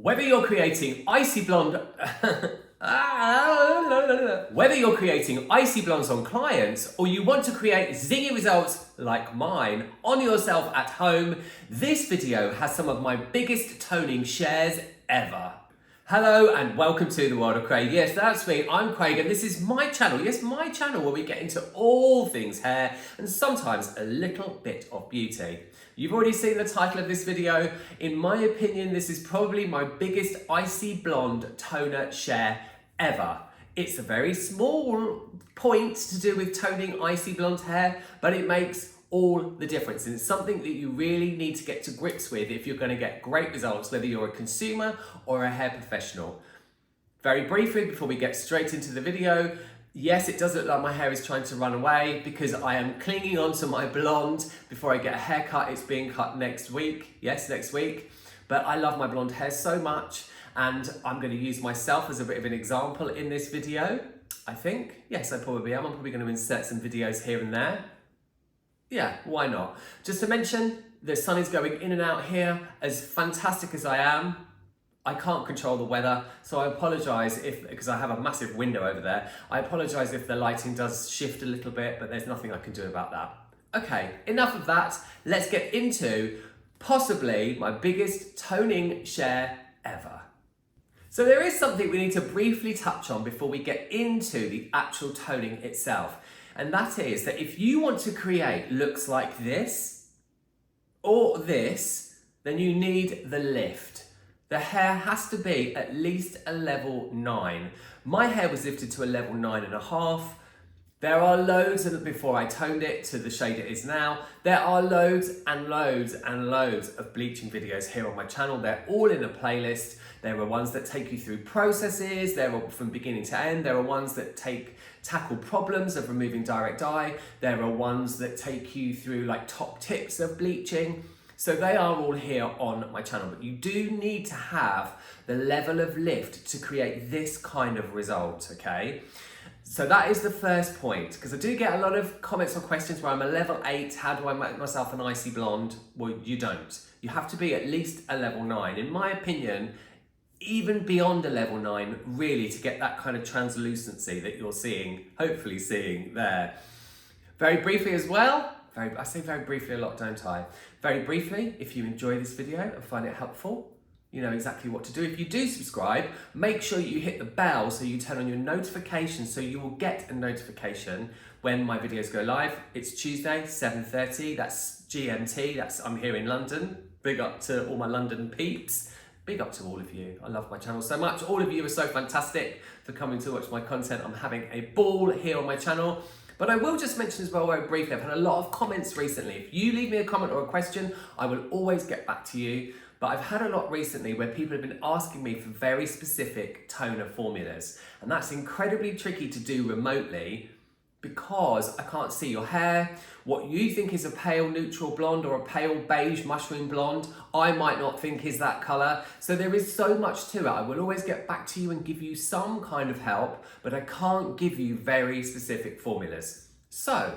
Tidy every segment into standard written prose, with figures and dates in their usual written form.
Whether you're creating icy blonde, whether you're creating icy blondes on clients or you want to create zingy results like mine on yourself at home, this video has some of my biggest toning shares ever. Hello and welcome to the world of Craig. Yes, that's me. I'm Craig and this is my channel. Yes, my channel where we get into all things hair and sometimes a little bit of beauty. You've already seen the title of this video. In my opinion, this is probably my biggest icy blonde toner share ever. It's a very small point to do with toning icy blonde hair, but it makes all the difference. And it's something that you really need to get to grips with if you're going to get great results, whether you're a consumer or a hair professional. Very briefly, before we get straight into the video, yes, it does look like my hair is trying to run away because I am clinging on to my blonde before I get a haircut. It's being cut next week. Yes, next week. But I love my blonde hair so much and I'm going to use myself as a bit of an example in this video, I think. Yes, I probably am. I'm probably going to insert some videos here and there. Yeah, why not? Just to mention, the sun is going in and out here. As fantastic as I am, I can't control the weather, so I apologise because I have a massive window over there, I apologise if the lighting does shift a little bit, but there's nothing I can do about that. Okay, enough of that. Let's get into possibly my biggest toning share ever. So there is something we need to briefly touch on before we get into the actual toning itself. And that is that if you want to create looks like this or this, then you need the lift. The hair has to be at least a level 9. My hair was lifted to a level 9.5. There are loads, and before I toned it to the shade it is now, there are loads and loads and loads of bleaching videos here on my channel. They're all in a playlist. There are ones that take you through processes. There are from beginning to end. There are ones that tackle problems of removing direct dye. There are ones that take you through like top tips of bleaching. So they are all here on my channel, but you do need to have the level of lift to create this kind of result, okay? So that is the first point, because I do get a lot of comments or questions where I'm a level 8, how do I make myself an icy blonde? Well, you don't. You have to be at least a level 9. In my opinion, even beyond a level 9, really, to get that kind of translucency that you're seeing, hopefully seeing there. Very briefly as well, I say very briefly a lot, don't I? Very briefly, if you enjoy this video and find it helpful, you know exactly what to do. If you do subscribe, make sure you hit the bell so you turn on your notifications so you will get a notification when my videos go live. It's Tuesday, 7:30, that's GMT, I'm here in London. Big up to all my London peeps. Big up to all of you. I love my channel so much. All of you are so fantastic for coming to watch my content. I'm having a ball here on my channel. But I will just mention as well very briefly, I've had a lot of comments recently. If you leave me a comment or a question, I will always get back to you. But I've had a lot recently where people have been asking me for very specific toner formulas. And that's incredibly tricky to do remotely because I can't see your hair. What you think is a pale neutral blonde or a pale beige mushroom blonde, I might not think is that colour. So there is so much to it. I will always get back to you and give you some kind of help, but I can't give you very specific formulas. So,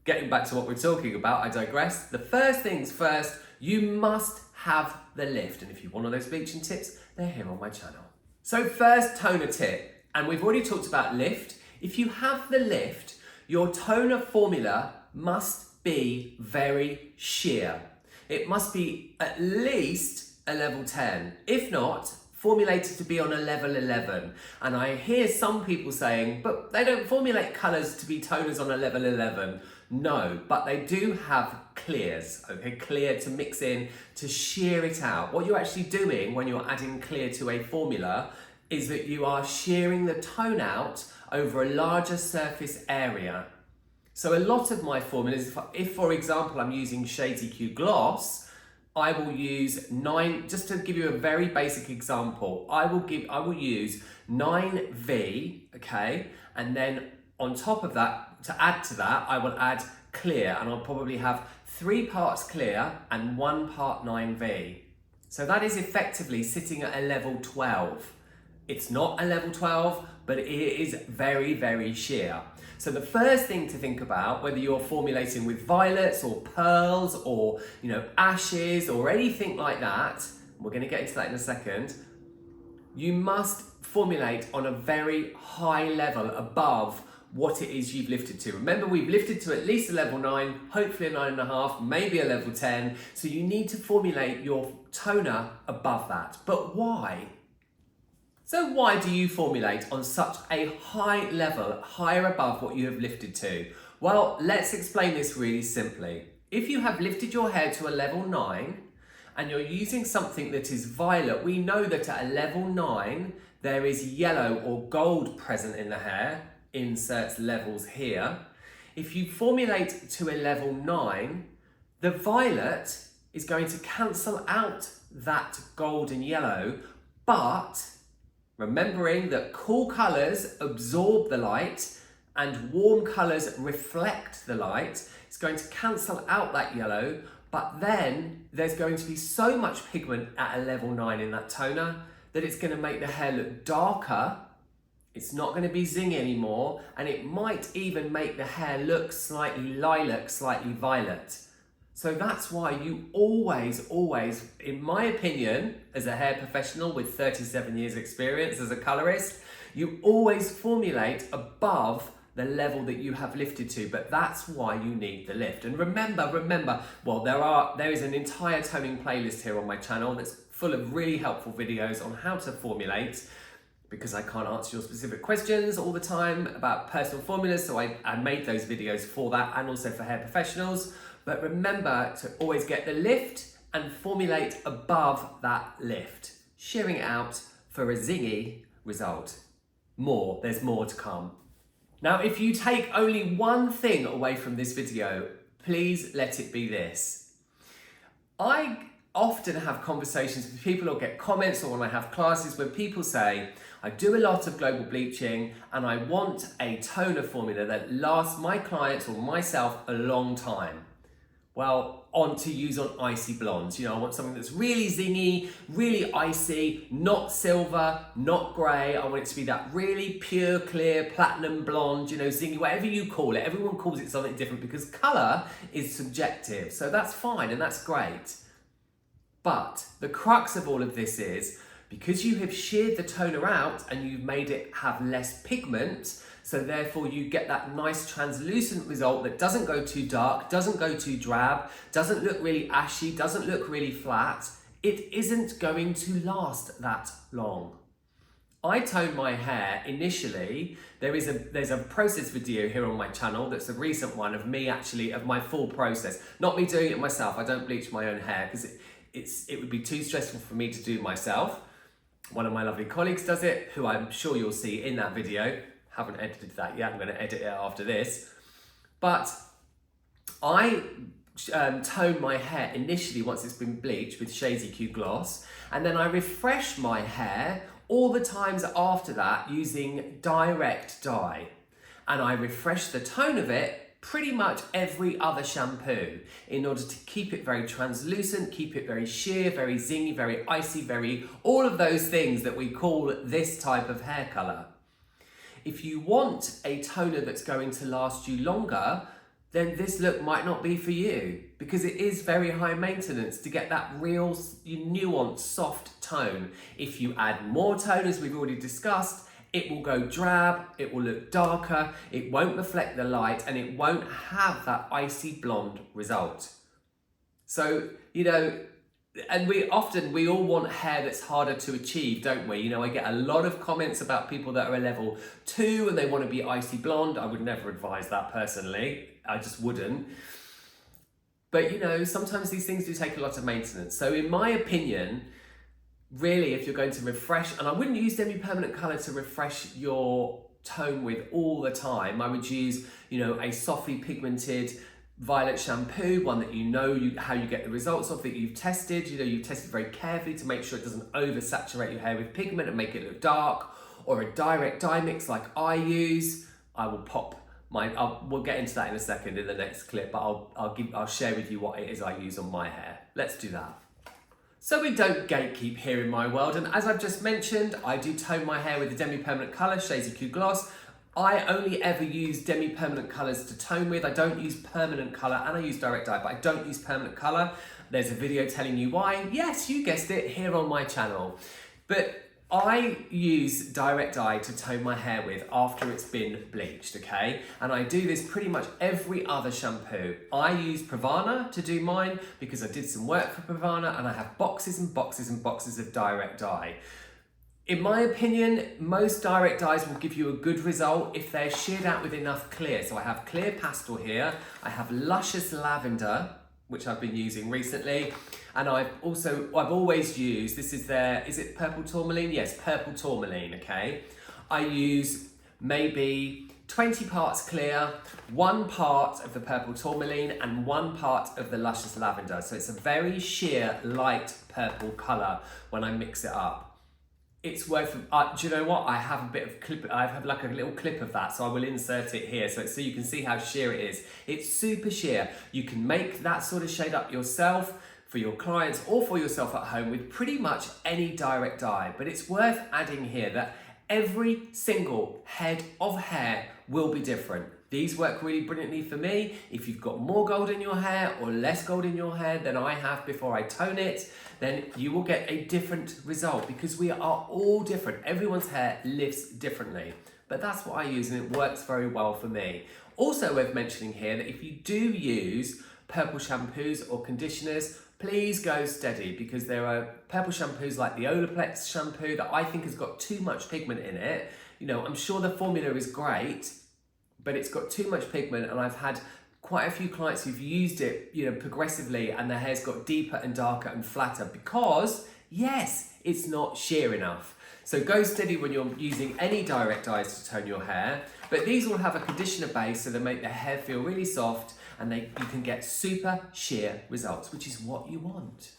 getting back to what we're talking about, I digress. The first things first, you must have the lift. And if you want all those bleaching tips, they're here on my channel. So first toner tip, and we've already talked about lift. If you have the lift, your toner formula must be very sheer. It must be at least a level 10. If not, formulated to be on a level 11. And I hear some people saying, but they don't formulate colours to be toners on a level 11. No, but they do have clears, okay? Clear to mix in, to sheer it out. What you're actually doing when you're adding clear to a formula is that you are shearing the tone out over a larger surface area. So a lot of my formulas, if for example I'm using Shades EQ Gloss, I will use 9, just to give you a very basic example, I will use 9V, okay? And then on top of that, to add to that, I will add clear, and I'll probably have 3 parts clear and 1 part 9V. So that is effectively sitting at a level 12. It's not a level 12, but it is very, very sheer. So the first thing to think about, whether you're formulating with violets or pearls or ashes or anything like that, we're going to get into that in a second, You must formulate on a very high level above what it is you've lifted to. Remember, we've lifted to at least a level 9, hopefully a 9.5, maybe a level 10. So you need to formulate your toner above that. But why? So why do you formulate on such a high level, higher above what you have lifted to? Well, let's explain this really simply. If you have lifted your hair to a level 9 and you're using something that is violet, we know that at a level 9, there is yellow or gold present in the hair, inserts levels here. If you formulate to a level 9, the violet is going to cancel out that gold and yellow, but remembering that cool colours absorb the light and warm colours reflect the light, it's going to cancel out that yellow, but then there's going to be so much pigment at a level 9 in that toner that it's going to make the hair look darker. It's not going to be zingy anymore, and it might even make the hair look slightly lilac, slightly violet. So that's why you always, in my opinion, as a hair professional with 37 years experience as a colorist, you always formulate above the level that you have lifted to, but that's why you need the lift. And remember, well, there is an entire toning playlist here on my channel that's full of really helpful videos on how to formulate, because I can't answer your specific questions all the time about personal formulas, so I made those videos for that and also for hair professionals. But remember to always get the lift and formulate above that lift, shearing it out for a zingy result. There's more to come. Now, if you take only one thing away from this video, please let it be this. I often have conversations with people or get comments, or when I have classes where people say, I do a lot of global bleaching and I want a toner formula that lasts my clients or myself a long time. Well, to use on icy blondes. I want something that's really zingy, really icy, not silver, not grey. I want it to be that really pure, clear, platinum blonde, zingy, whatever you call it. Everyone calls it something different because colour is subjective. So that's fine and that's great. But the crux of all of this is, because you have sheared the toner out and you've made it have less pigment, so therefore you get that nice translucent result that doesn't go too dark, doesn't go too drab, doesn't look really ashy, doesn't look really flat, it isn't going to last that long. I tone my hair initially. There's a process video here on my channel that's a recent one of me of my full process. Not me doing it myself. I don't bleach my own hair because it would be too stressful for me to do myself. One of my lovely colleagues does it, who I'm sure you'll see in that video. Haven't edited that yet, I'm going to edit it after this. But I tone my hair initially once it's been bleached with Shades EQ Gloss, and then I refresh my hair all the times after that using direct dye. And I refresh the tone of it pretty much every other shampoo in order to keep it very translucent, keep it very sheer, very zingy, very icy, all of those things that we call this type of hair colour. If you want a toner that's going to last you longer, then this look might not be for you, because it is very high maintenance to get that real nuanced soft tone. If you add more tone, as we've already discussed, it will go drab, it will look darker, it won't reflect the light, and it won't have that icy blonde result. So, and we all want hair that's harder to achieve, don't we? I get a lot of comments about people that are a level 2 and they want to be icy blonde. I would never advise that personally. I just wouldn't. But sometimes these things do take a lot of maintenance. So in my opinion, really, if you're going to refresh, and I wouldn't use demi-permanent colour to refresh your tone with all the time. I would use, a softly pigmented violet shampoo, one that how you get the results of, that you've tested. You've tested very carefully to make sure it doesn't oversaturate your hair with pigment and make it look dark, or a direct dye mix like I use. I will pop we'll get into that in a second in the next clip, but I'll share with you what it is I use on my hair. Let's do that. So we don't gatekeep here in my world, and as I've just mentioned, I do tone my hair with a demi-permanent colour, Shades EQ Gloss. I only ever use demi-permanent colours to tone with. I don't use permanent colour, and I use direct dye, but I don't use permanent colour. There's a video telling you why. Yes, you guessed it, here on my channel. But I use direct dye to tone my hair with after it's been bleached, okay? And I do this pretty much every other shampoo. I use Pravana to do mine because I did some work for Pravana and I have boxes and boxes and boxes of direct dye. In my opinion, most direct dyes will give you a good result if they're sheared out with enough clear. So I have clear pastel here, I have luscious lavender, which I've been using recently. And I've always used, is it purple tourmaline? Yes, purple tourmaline, okay? I use maybe 20 parts clear, 1 part of the purple tourmaline and 1 part of the luscious lavender. So it's a very sheer, light purple color when I mix it up. It's worth, do you know what? I have a bit of clip, I have like a little clip of that, so I will insert it here so you can see how sheer it is. It's super sheer. You can make that sort of shade up yourself, for your clients or for yourself at home with pretty much any direct dye. But it's worth adding here that every single head of hair will be different. These work really brilliantly for me. If you've got more gold in your hair or less gold in your hair than I have before I tone it, then you will get a different result because we are all different. Everyone's hair lives differently. But that's what I use and it works very well for me. Also worth mentioning here that if you do use purple shampoos or conditioners, please go steady because there are purple shampoos like the Olaplex shampoo that I think has got too much pigment in it. You know, I'm sure the formula is great, but it's got too much pigment and I've had quite a few clients who've used it, you know, progressively and their hair's got deeper and darker and flatter because, yes, it's not sheer enough. So go steady when you're using any direct dyes to tone your hair, but these all have a conditioner base so they make the hair feel really soft and you can get super sheer results, which is what you want.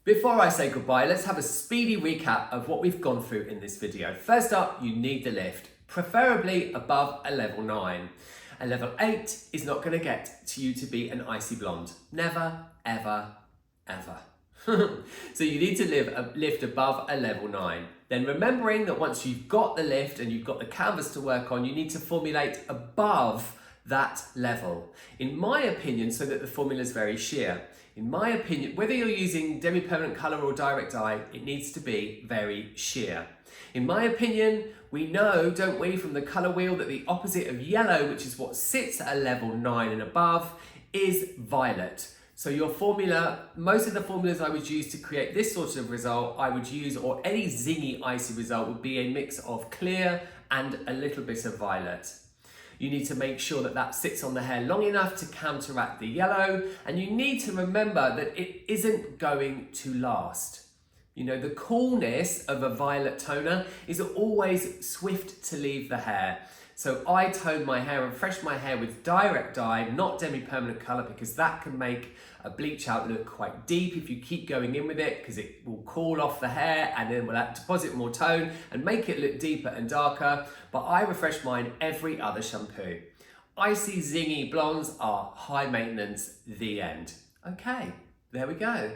Before I say goodbye, let's have a speedy recap of what we've gone through in this video. First up, you need the lift, preferably above a level 9. A level 8 is not going to get to you to be an icy blonde. Never, ever, ever. So you need to lift above a level 9. Then remembering that once you've got the lift and you've got the canvas to work on, you need to formulate above that level. In my opinion, so that the formula is very sheer. In my opinion, whether you're using demi-permanent colour or direct dye, it needs to be very sheer. In my opinion, we know, don't we, from the colour wheel that the opposite of yellow, which is what sits at a level 9 and above, is violet. So your formula, most of the formulas I would use to create this sort of result, I would use, or any zingy icy result would be a mix of clear and a little bit of violet. You need to make sure that that sits on the hair long enough to counteract the yellow, and you need to remember that it isn't going to last. You know, the coolness of a violet toner is always swift to leave the hair. So I tone my hair and fresh my hair with direct dye, not demi-permanent colour, because that can make a bleach out look quite deep if you keep going in with it, because it will cool off the hair and then will deposit more tone and make it look deeper and darker. But I refresh mine every other shampoo. Icy zingy blondes are high maintenance, the end. Okay, there we go.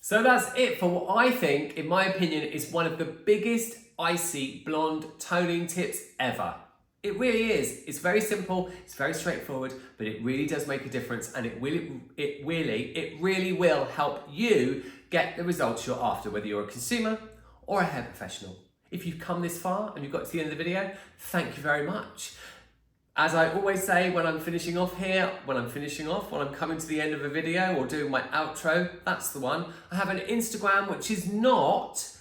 So that's it for what I think, in my opinion, is one of the biggest icy blonde toning tips ever. It really is. It's very simple, it's very straightforward, but it really does make a difference and it really will help you get the results you're after, whether you're a consumer or a hair professional. If you've come this far and you've got to the end of the video, thank you very much. As I always say when I'm finishing off here, when I'm coming to the end of a video or doing my outro, that's the one. I have an Instagram which is not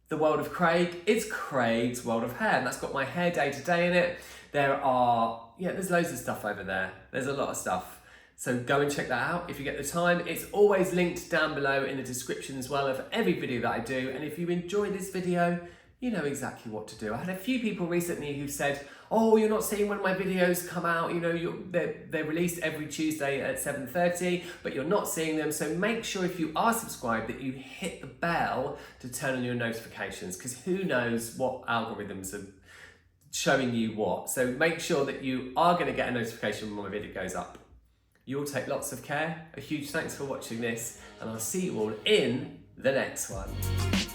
the World of Craig, it's Craig's World of Hair, and that's got my hair day to day in it. There's loads of stuff over there. There's a lot of stuff. So go and check that out if you get the time. It's always linked down below in the description as well of every video that I do. And if you enjoy this video, you know exactly what to do. I had a few people recently who said, oh, you're not seeing when my videos come out, you know, they're released every Tuesday at 7:30, but you're not seeing them. So make sure if you are subscribed that you hit the bell to turn on your notifications, because who knows what algorithms are showing you what. So make sure that you are going to get a notification when my video goes up. You all take lots of care. A huge thanks for watching this, and I'll see you all in the next one.